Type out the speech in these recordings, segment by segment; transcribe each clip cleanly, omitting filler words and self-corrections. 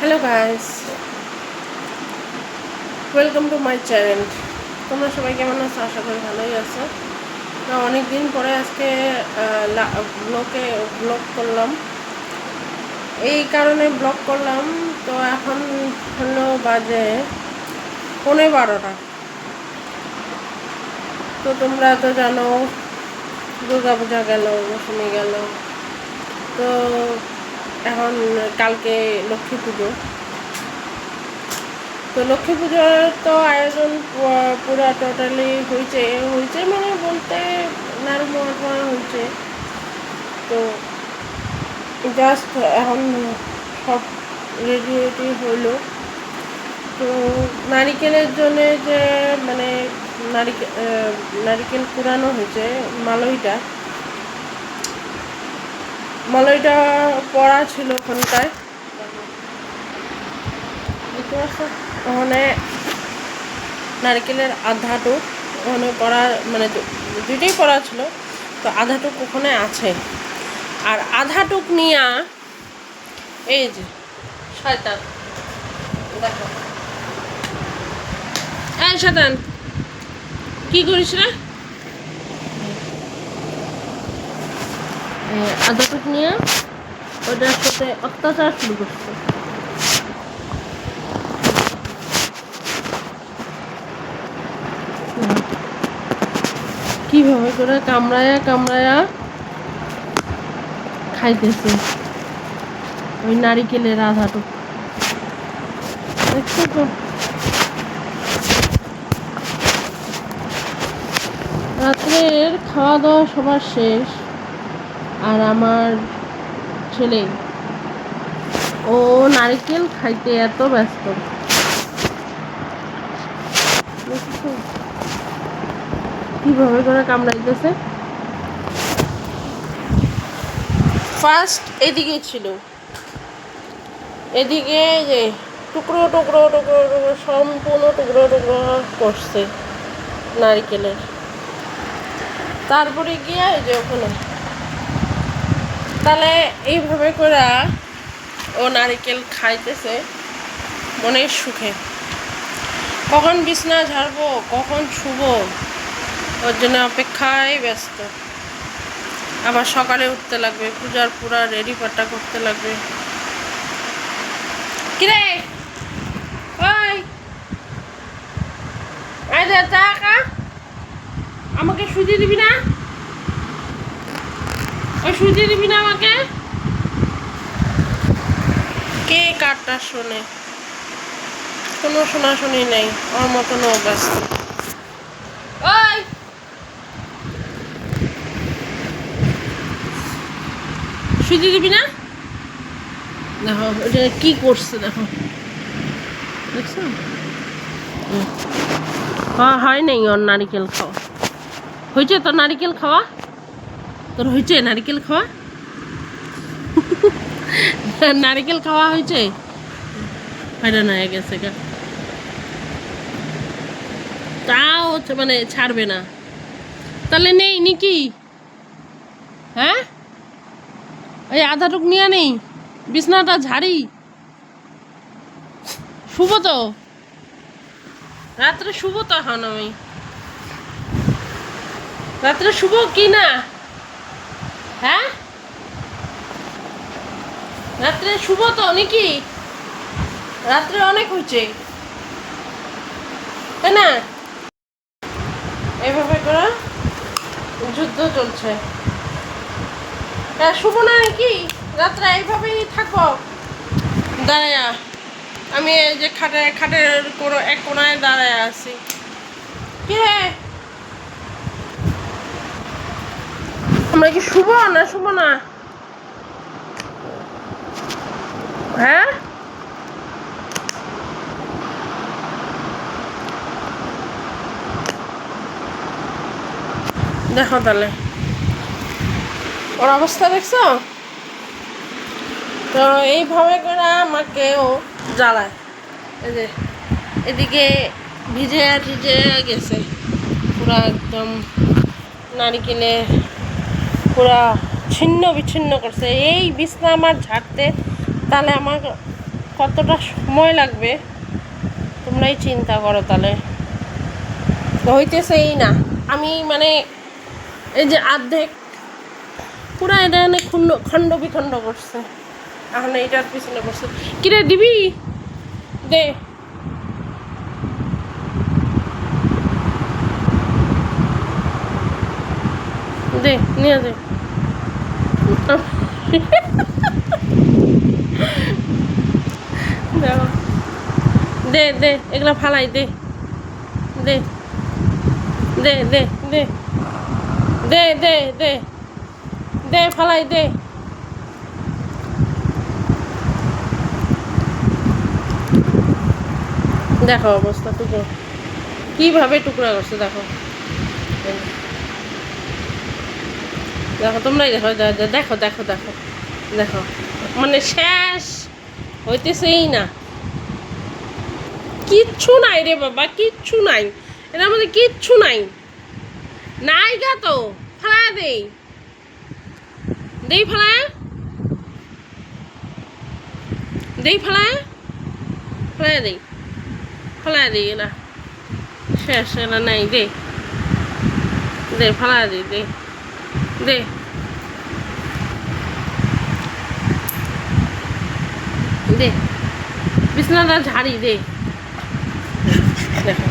Hello guys, welcome to my channel. তোমরা সবাই কেমন আছো? আশা করি ভালোই আছো। তো অনেকদিন পরে আজকে ব্লগ করলাম। এই কারণে ব্লগ করলাম, তো এখন হলো বাজে 11:15। তো তোমরা তো জানো দুর্গা পূজা গেল, দশমী গেল, তো এখন কালকে লক্ষ্মী পুজো। তো লক্ষ্মী পুজোর তো আয়োজন পুরো টোটালি হয়েছে মানে বলতে নাড়ু মোয়া হয়েছে। তো জাস্ট এখন সব রেডি হইলো। তো নারিকেলের জন্যে যে মানে নারিকেল কুড়ানো হয়েছে, মালইটা পড়া ছিল ওখানটায়। ওখানে নারকেলের আধাটুক ওখানে পড়া, মানে দুইটাই পড়া ছিল, তো আধাটুক ওখানে আছে। আর আধাটুক নিয়া এই যে শয়তান, দেখো এই শয়তান কি করিস রে? আধাটুক নিয়ে ওটার সাথে অত্যাচার শুরু করছে। কিভাবে করে কামড়ায়া খাইতেছে ওই নারিকেলের আধাটুক, দেখছো তো? রাত্রের খাওয়া দাওয়া সবার শেষ, আর আমার ছেলে ও নারিকেল খাইতে এত ব্যস্ত, কিভাবে করে কামড়াইতেছে। ফার্স্ট এদিকে ছিল, এদিকে যে টুকরো টুকরো টুকরো টুকরো সম্পূর্ণ টুকরো টুকরো করছে নারিকেলের, তারপরে গিয়ে যে ওখানে। তাহলে এইভাবে করে ও নারিকেল খাইতেছে মনের সুখে। কখন বিছনা ঝাড়বো, কখন শুবো, ওর জন্য অপেক্ষায় ব্যস্ত। আবার সকালে উঠতে লাগবে, পূজার পুরা রেডি পাটা করতে লাগবে। কিরে ওই চা কা, আমাকে সুজি দিবি না? ওই সুজি দিবি না আমাকে? কে কারটা শোনে? কোনো শোনাশুনি নেই, ওর মতন ও ব্যস্ত। ওই সুজি দিবি না? দেখো ওটা কি করছে, দেখো দেখছো? হয় নেই ওর নারিকেল খাওয়া। হয়েছে তোর নারিকেল খাওয়া? তোর হয়েছে নারিকেল খাওয়া? নারিকেল খাওয়া হয়েছে? ফায়দা না গেছে গা, তাও মানে ছাড়বে না। তাহলে নেই নাকি? হ্যাঁ, ওই আধাটুক নিয়ে নেই, বিছনাটা ঝাড়ি, শুভ তো রাত্রে, শুভ তো এখন আমি রাত্রে শুভ কি না? হ্যাঁ, রাত্রে শুভ তো নাকি? রাত্রে অনেক হয়েছে, তাই না? এভাবে করে যুদ্ধ চলছে। শুভ না নাকি? রাত্রে এইভাবেই থাকবো দাঁড়ায়া। আমি এই যে খাটের কোনো এক কোনায় দাঁড়ায় আছি। কি রে, আমরা কি শুভ না শুভ না? হ্যাঁ, দেখো তাহলে ওর অবস্থা দেখছো? তো এইভাবে করে আমাকেও জ্বালায়। এই যে এদিকে ভিজে গেছে পুরা, একদম নারিকেলে পুরা ছিন্ন বিচ্ছিন্ন করছে। এই বিছনা আমার ঝাড়তে তাহলে আমার কতটা সময় লাগবে তোমরাই চিন্তা করো তাহলে। হইতেছেই না। আমি মানে এই যে অর্ধেক পুরা এটা খণ্ড বিখণ্ড করছে, এখন এইটার পিছনে করছে। কিরে দিবি দে, দে নিয়ে দে। দে দে এগুলা ফালাই দে, দে দে দে দে দে দে দে দে ফালাই দে। দেখো অবস্থা, টুকরো কিভাবে টুকরা করছে দেখো, দেখো তোমরাই দেখো, দেখো দেখো দেখো দেখো, মানে শেষ হইতেছেই না, কিচ্ছু নাই রে বাবা, কিচ্ছু নাই এটার মধ্যে, কিচ্ছু নাই, নাই গা তো ফালা দেই, দেই ফালা, দেই ফালা, ফালা দেই, ফালা দিই এলা শেষ, এলা নাই, দে দে ফালা দিই, দে দে দে বিছনাটা ঝাড়ি দে, দেখো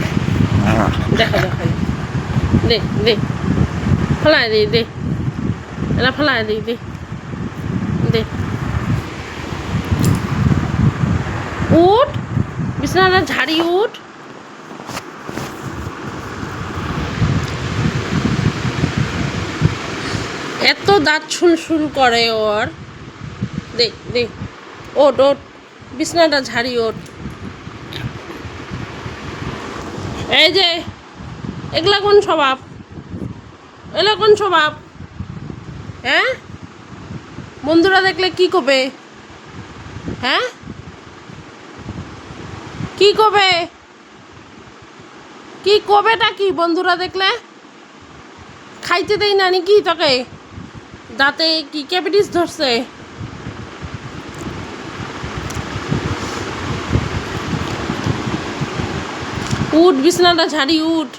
দেখো দেখো, দে দে ফেলাই দিই, দে এলা ফেলাই দিই, দে দে উঠ, বিছনাটা ঝাড়ি উঠ। এত দাঁত শুল করে ওর, দে দে ওঠ ওঠ, বিছনাটা ঝাড়ি ওঠ। এই যে এগুলা কোন স্বভাব, এগুলা কোন স্বভাব, হ্যাঁ বন্ধুরা দেখলে কি কবে, হ্যাঁ কি কবে, কি কবেটা কি বন্ধুরা দেখলে, খাইতে দেই না নাকি তোকে, দাঁতে কি ক্যাপিটিস ধরছে, উঠ বিছনাটা ঝাড়ি উঠ।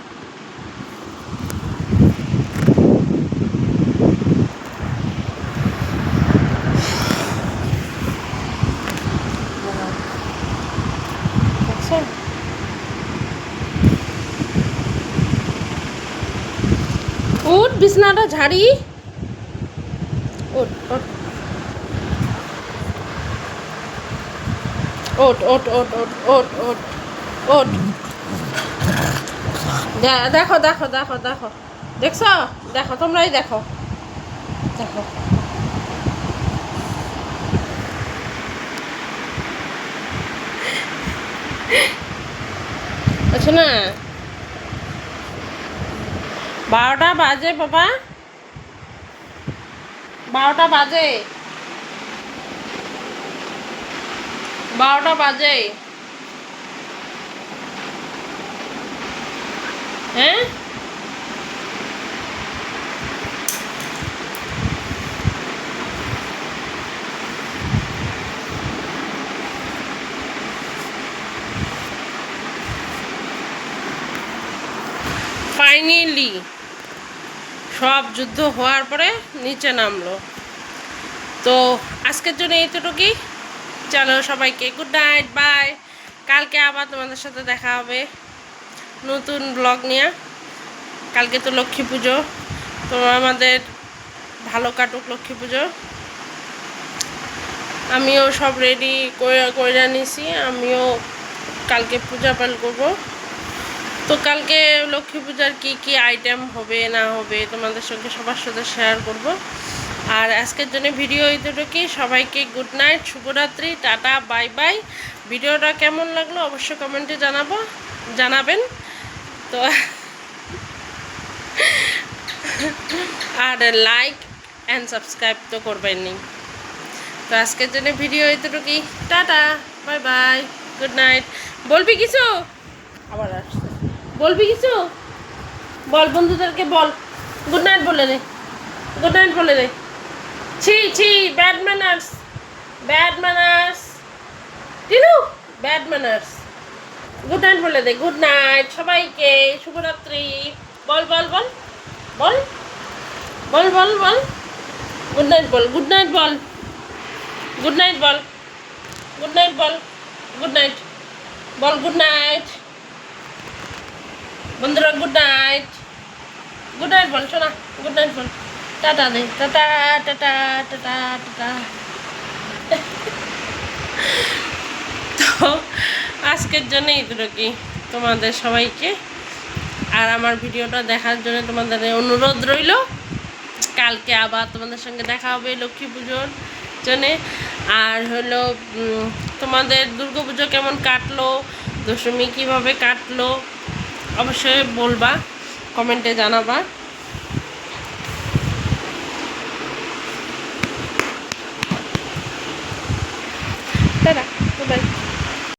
উঠ বিছনাটা ঝাড়ি উঠ উঠ ওট ওট ওট ওট ওট ওট ওট, দেখো দেখো দেখো দেখো, দেখছ, দেখো তোমরাই দেখো, দেখো আচ্ছা না, 12টা বাজে বাবা, 12টা বাজে, 12টা বাজে, হ্যাঁ ফাইনালি সব যুদ্ধ হওয়ার পরে নিচে নামলো। তো আজকের জন্য এইটুকুই, চলো সবাইকে গুড নাইট, বাই। কালকে আবার তোমাদের সাথে দেখা হবে নতুন ব্লগ নিয়ে। কালকে তো লক্ষ্মী পুজো, তো আমাদের ভালো কাটুক লক্ষ্মী পুজো। আমিও সব রেডি করে নিছি, আমিও কালকে পূজা পাল করবো। তো কালকে লক্ষ্মী পূজার কি কি আইটেম হবে না হবে তোমাদের সঙ্গে সবার সাথে শেয়ার করব। আর আজকের জন্য ভিডিও এইটুকুই, সবাইকে গুড নাইট, শুভরাত্রি, টাটা, বাই বাই। ভিডিওটা কেমন লাগলো অবশ্যই কমেন্টে জানাবেন। তো আর লাইক অ্যান্ড সাবস্ক্রাইব তো করবেনই। তো আজকের জন্য ভিডিও এইটুকুই, tata, bye bye, good night. বলবি কিছু, আবার আসছে, বলবি কিছু বল, বন্ধুদেরকে বল, গুড নাইট বলে দে, গুড নাইট বলে দে। ছি ছি, bad manners, bad manners. Bad manners. Good night বলে দে, গুড নাইট সবাইকে, শুভরাত্রি। বল বল বল বল বল বল বল গুড নাইট বল, গুড নাইট বল, গুড নাইট বল, গুড নাইট বল, গুড নাইট বল, গুড নাইট বন্ধুরা, গুড নাইট, গুড নাইট বল শোনা, গুড নাইট বল, tata দে, tata tata tata tata. তো আজকের জন্য এইটুকুই, তোমাদের সবাইকে আর আমার ভিডিওটা দেখার জন্য তোমাদের অনুরোধ রইল। কালকে আবার তোমাদের সঙ্গে দেখা হবে লক্ষ্মী পুজোর জন্যে। আর হলো তোমাদের দুর্গা পুজো কেমন কাটলো, দশমী কীভাবে কাটলো অবশ্যই বলবা, কমেন্টে জানাবা। Tata, by.